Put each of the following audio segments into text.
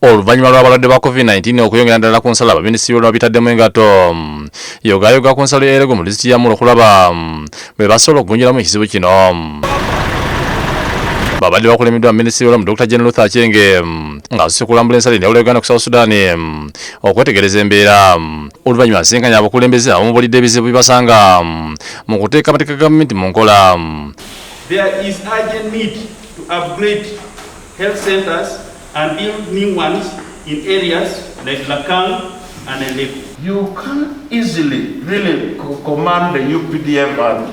Oluvannyuma lw'abalwadde ba COVID-19 okuyongera ddala ku nsalo abaminisitiri bataddemu engato yogayoga ku nsalo y'Erego mu disitulikiti ya Mulu okulaba bwe basobola okugunjulamu ekizibu kino. Babadde bakulembedwa minisitiri w'olamu Dr. General Luther Achenge ng'asuse kulambula ensalo enjawulo Uganda ku South Sudan okwetegereza embeera. Oluvannyuma asisinkanye abakulembeze abamubulidde ebizibu bibasanga mu kuteeka amateeka ga gavumenti mu nkola. There is urgent need to upgrade health centers and build new ones in areas like Lakang and Eleko. You can easily really command the UPDF and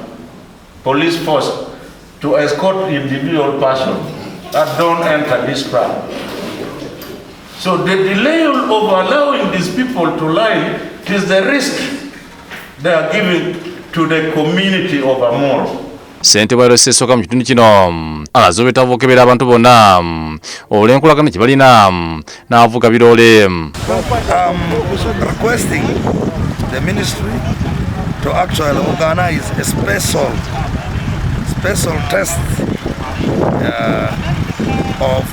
police force to escort individual persons that don't enter this crowd. So the delay of allowing these people to lie is the risk they are giving to the community of Amoro. Ssentebe wa Ssesoka mu kitundu kino alaze obwetaavu okukebera abantu bonna olw'enkolagana gye balina n'abavuga biroole. Requesting the ministry to actually organize a special test of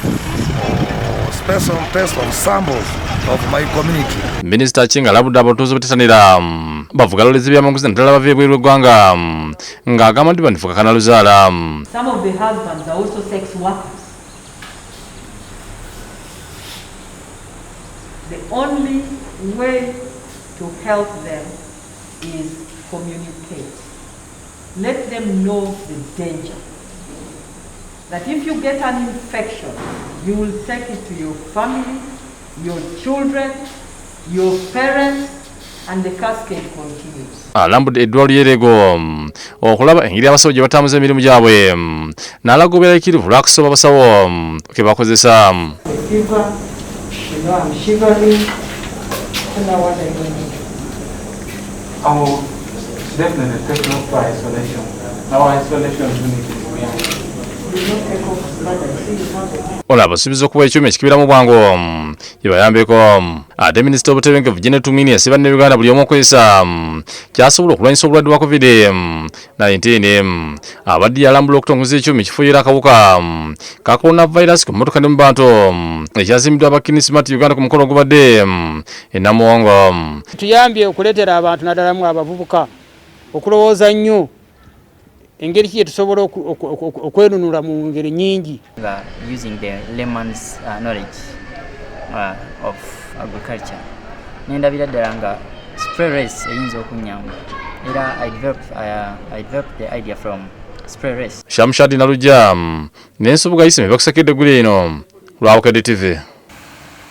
samples of my community. Minister Achenge alabudde abatuuze obuteesanira bavuga lolezi by'amaguzi naddala bava ebweru w'eggwanga ng'agamba nti bandifuka kanaluzaala. Some of the husbands are also sex workers. The only way to help them is communicate. Let them know the danger. That if you get an infection, you will take it to your family, your children, your parents, and the cascade continues. Alambudde eddwaliro ly'Erego okulaba engeri abasawo gye batambuza emirimu gyabwe n'alaga obubeerakirivu lw'akusooba abasawo ke bakozesa. Definitely take off for isolation. Our isolation unit is real. Ola abasuubiza okuwa ekyuma ekikebera mu bwangu yebayambeko. Ate minisita w'obutebenkevu Janet Tumini yasiba ne Uganda buli omu okozesa kyasobola okulwanyisa obulwadde bwa COVID-19. Abadde yalambula okutongoza ekyuma ekifuuyira akawuka ka coronavirus ku mmotoka ne mu bantu ekyazimbidwa abakinismati Uganda ku mukolo ogubadde e Namuwongo. Tuyambye okuleetera abantu naddala abavubuka okulowooza nnyo engeri ki tusobola okwenunula mu ngeri nyingi. Using the layman's knowledge of agriculture. Nendabira ddala nga spray race eyinza okunyamba. Era I developed the idea from spray race. Shamshadi Nalujja n'ensobuga yise bakusekedde guli eno lwa Bukedde TV.